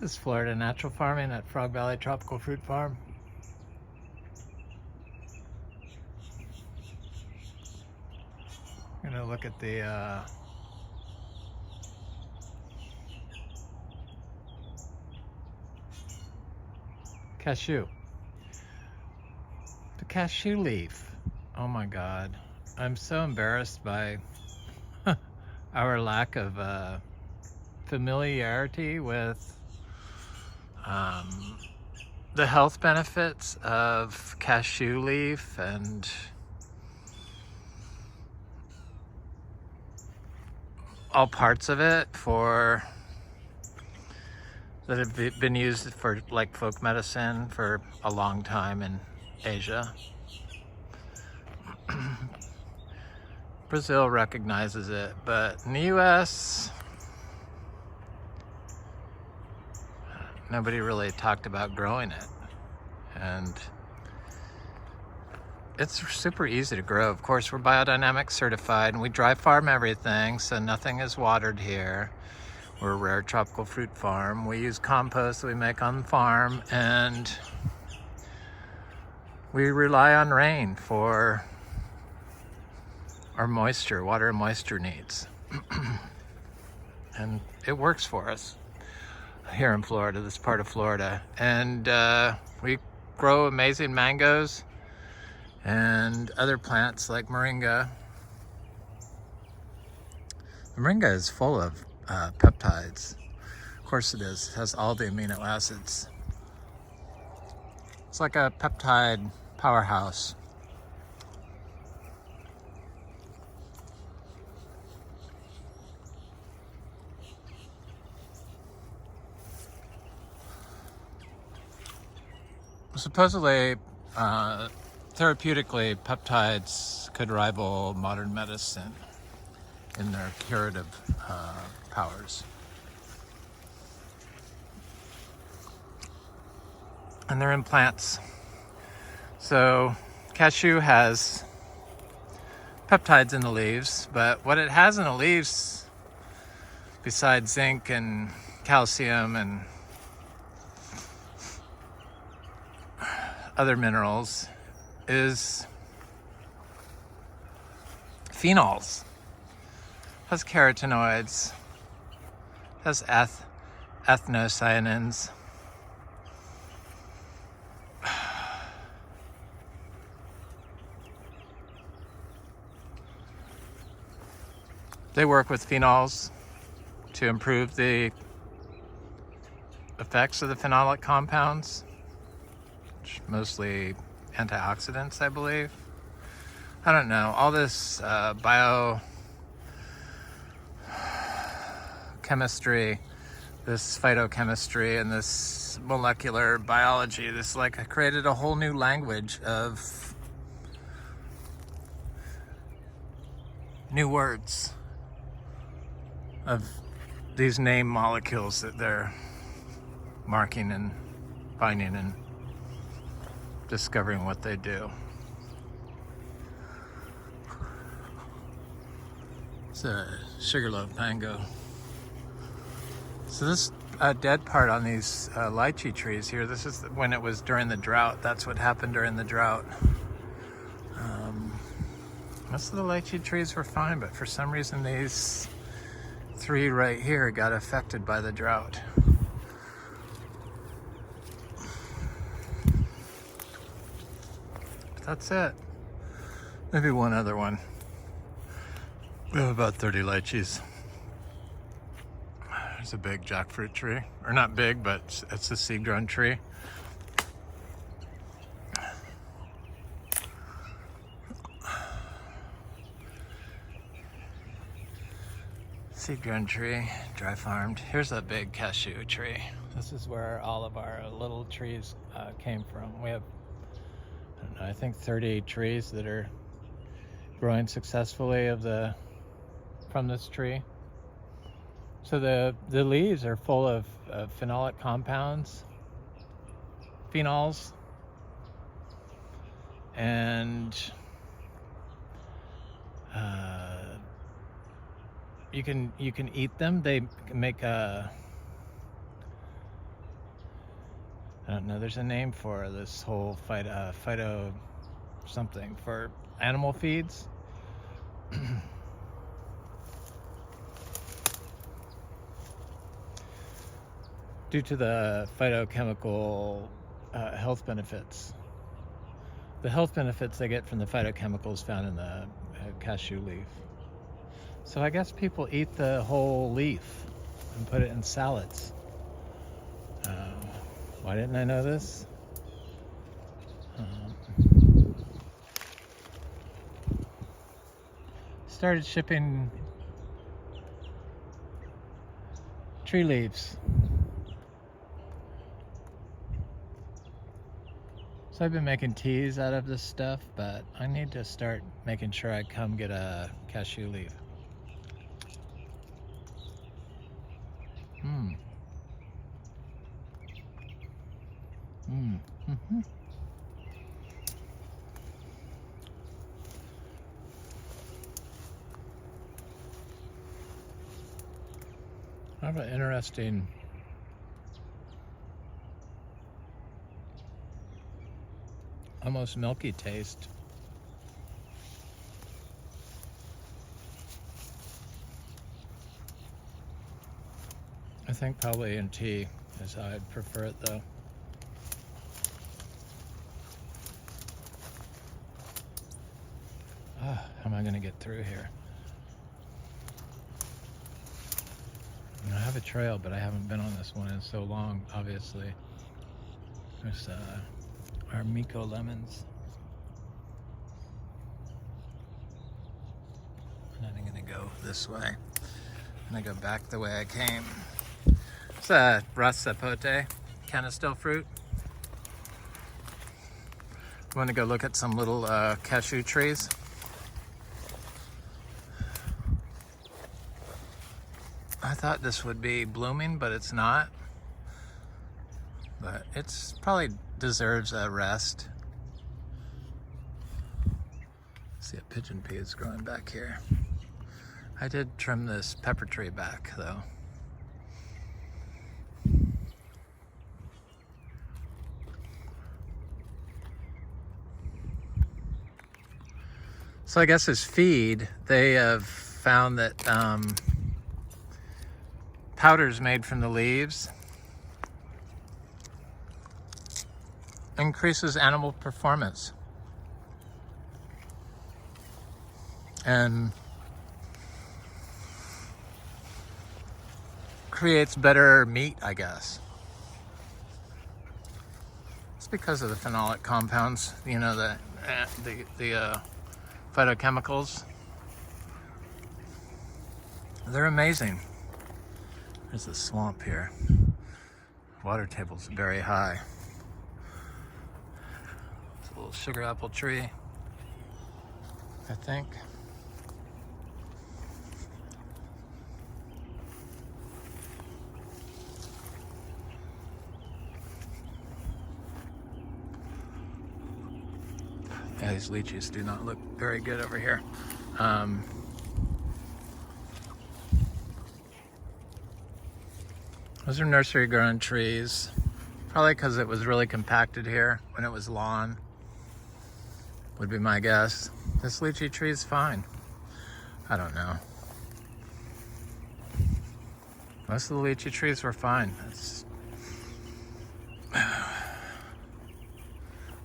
This is Florida Natural Farming at Frog Valley Tropical Fruit Farm. I'm gonna look at the cashew. The cashew leaf. Oh my God. I'm so embarrassed by our lack of familiarity with the health benefits of cashew leaf and all parts of it that have been used for like folk medicine for a long time in Asia. Brazil recognizes it, but in the US, nobody really talked about growing it. And it's super easy to grow. Of course, we're biodynamic certified and we dry farm everything, so nothing is watered here. We're a rare tropical fruit farm. We use compost that we make on the farm, and we rely on rain for our water and moisture needs. And it works for us here in Florida, this part of Florida. And we grow amazing mangoes and other plants like moringa. The moringa is full of peptides. Of course it is. It has all the amino acids. It's like a peptide powerhouse. Supposedly, therapeutically, peptides could rival modern medicine in their curative powers. And they're in plants. So cashew has peptides in the leaves, but what it has in the leaves, besides zinc and calcium and other minerals, is phenols. Has caretinoids, has athnocyanins. They work with phenols to improve the effects of the phenolic compounds, which mostly antioxidants, I believe. I don't know. All this biochemistry, this phytochemistry, and this molecular biology, this like created a whole new language of new words, of these name molecules that they're marking and finding and discovering what they do. It's a sugarloaf mango. So this dead part on these lychee trees here, this is when it was during the drought. That's what happened during the drought. Most of the lychee trees were fine, but for some reason these three right here got affected by the drought. But that's it. Maybe one other one. We have about 30 lychees. There's a big jackfruit tree, or not big, but it's a seed-grown tree. Seed-grown tree, dry farmed. Here's a big cashew tree. This is where all of our little trees came from. We have, I don't know, I think 30 trees that are growing successfully from this tree. So the leaves are full of phenolic compounds, phenols, and you can eat them. They make don't know, there's a name for this whole phyto something for animal feeds. Due to the phytochemical health benefits. The health benefits they get from the phytochemicals found in the cashew leaf. So I guess people eat the whole leaf and put it in salads. Why didn't I know this? Started shipping tree leaves. So I've been making teas out of this stuff, but I need to start making sure I come get a cashew leaf. I have an interesting almost milky taste. I think probably in tea is how I'd prefer it though. How am I gonna get through here? I have a trail, but I haven't been on this one in so long, obviously. There's our Miko lemons. And I'm gonna go this way. I'm gonna go back the way I came. It's a ras sapote, canistel fruit. I want to go look at some little cashew trees. I thought this would be blooming, but it's not. But it's probably deserves a rest. See a pigeon pea is growing back here. I did trim this pepper tree back though. So I guess as feed, they have found that powders made from the leaves increases animal performance and creates better meat, I guess. It's because of the phenolic compounds, you know, the phytochemicals. They're amazing. There's a swamp here. Water table's very high. It's a little sugar apple tree, I think. Yeah, these lychees do not look very good over here. Those are nursery grown trees. Probably because it was really compacted here when it was lawn, would be my guess. This lychee tree is fine. I don't know. Most of the lychee trees were fine.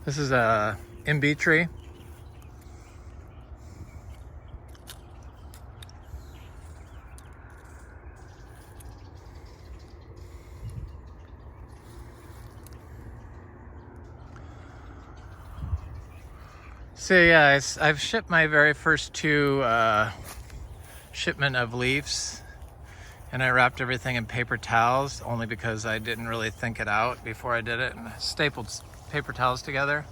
This is a MB tree. So yeah, I've shipped my very first two shipment of leaves, and I wrapped everything in paper towels only because I didn't really think it out before I did it, and I stapled paper towels together.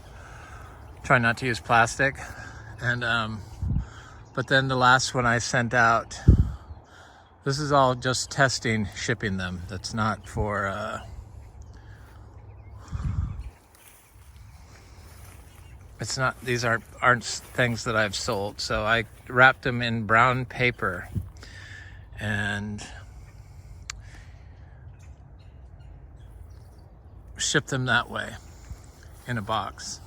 Try not to use plastic. And but then the last one I sent out, this is all just testing shipping them. That's not for it's not, these aren't things that I've sold. So I wrapped them in brown paper and ship them that way in a box.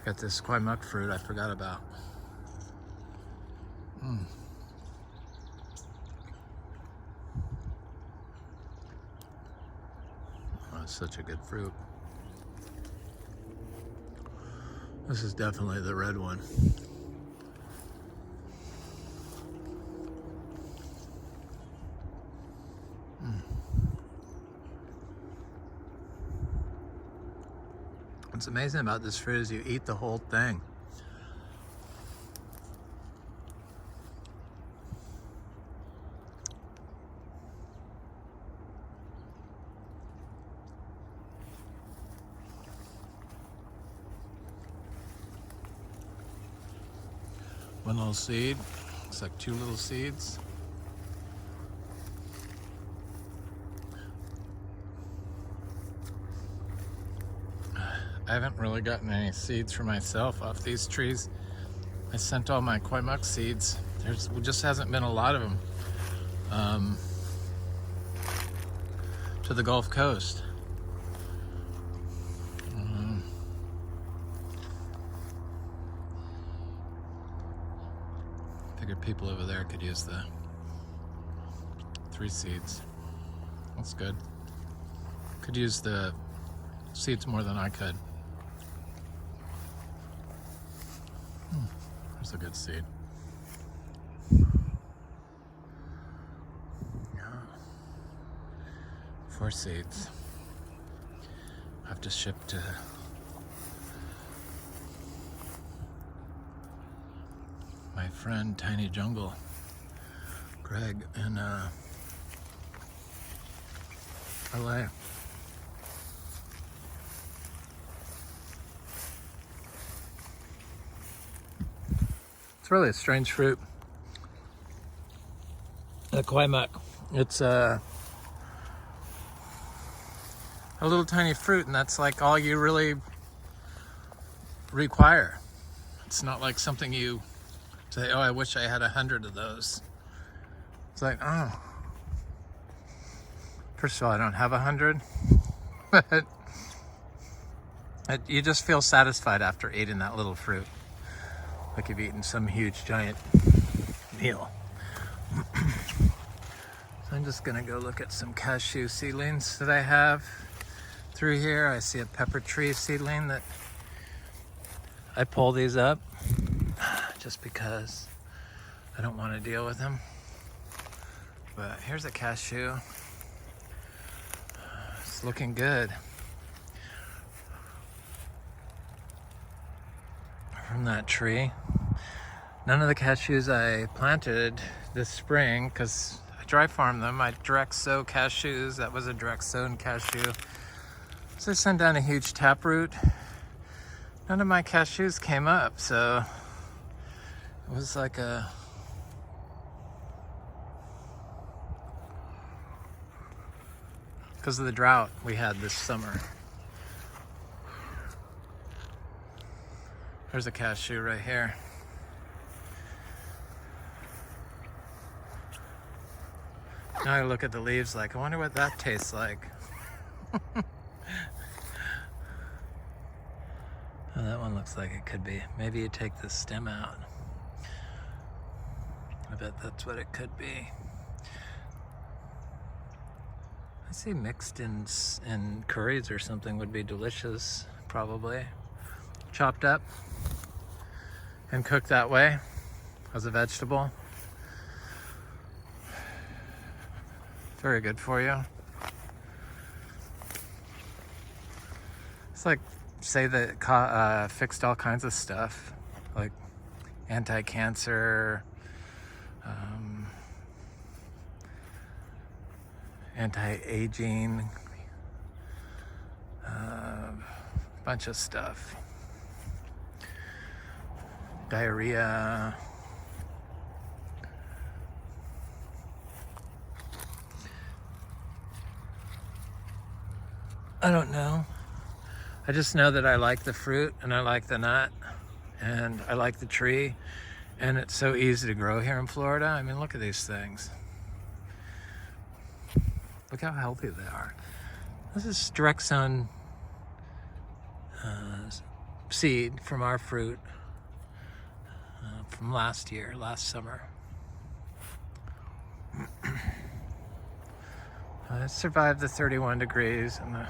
Got this Biodynamic fruit I forgot about. Oh, it's such a good fruit. This is definitely the red one. What's amazing about this fruit is you eat the whole thing. One little seed, looks like 2 little seeds. I haven't really gotten any seeds for myself off these trees. I sent all my Biodynamic seeds. There just hasn't been a lot of them to the Gulf Coast. Figured people over there could use the 3 seeds. That's good. Could use the seeds more than I could. There's a good seed. Yeah. 4 seeds. I have to ship to my friend Tiny Jungle, Greg, in LA. It's really a strange fruit. The Biodynamic. It's a little tiny fruit, and that's like all you really require. It's not like something you say, oh, I wish I had 100 of those. It's like, oh. First of all, I don't have 100. But you just feel satisfied after eating that little fruit. Like you've eaten some huge giant meal. So I'm just gonna go look at some cashew seedlings that I have through here. I see a pepper tree seedling that I pull these up just because I don't want to deal with them. But here's a cashew. It's looking good. From that tree. None of the cashews I planted this spring, because I dry farmed them. I direct sow cashews. That was a direct sown cashew. So I sent down a huge taproot. None of my cashews came up, so it was like because of the drought we had this summer. There's a cashew right here. Now I look at the leaves like, I wonder what that tastes like. Oh, that one looks like it could be. Maybe you take the stem out. I bet that's what it could be. I see mixed in curries or something would be delicious, probably. Chopped up and cooked that way as a vegetable. Very good for you. It's like, say that fixed all kinds of stuff, like anti-cancer, anti-aging, bunch of stuff. Diarrhea. I don't know. I just know that I like the fruit and I like the nut and I like the tree, and it's so easy to grow here in Florida. I mean, look at these things. Look how healthy they are. This is direct sown seed from our fruit from last summer. It survived the 31 degrees and the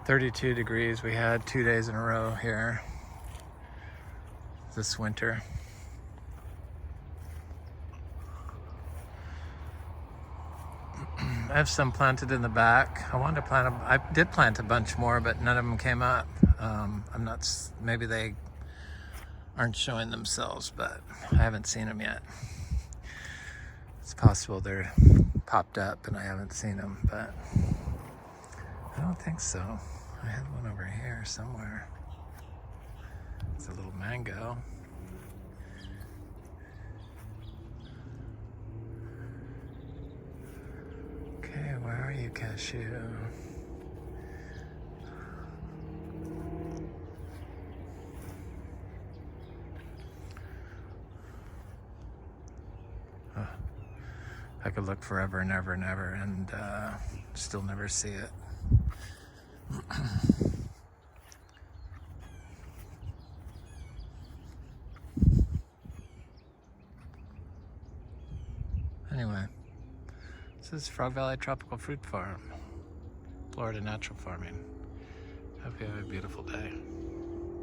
32 degrees we had 2 days in a row here this winter. I have some planted in the back. I did plant a bunch more, but none of them came up. Maybe they aren't showing themselves, but I haven't seen them yet. It's possible they're popped up and I haven't seen them, but I don't think so. I had one over here somewhere. It's a little mango. Okay, where are you, cashew? Oh, I could look forever and ever and ever and still never see it. Anyway, this is Frog Valley Tropical Fruit Farm, Florida Natural Farming. Hope you have a beautiful day.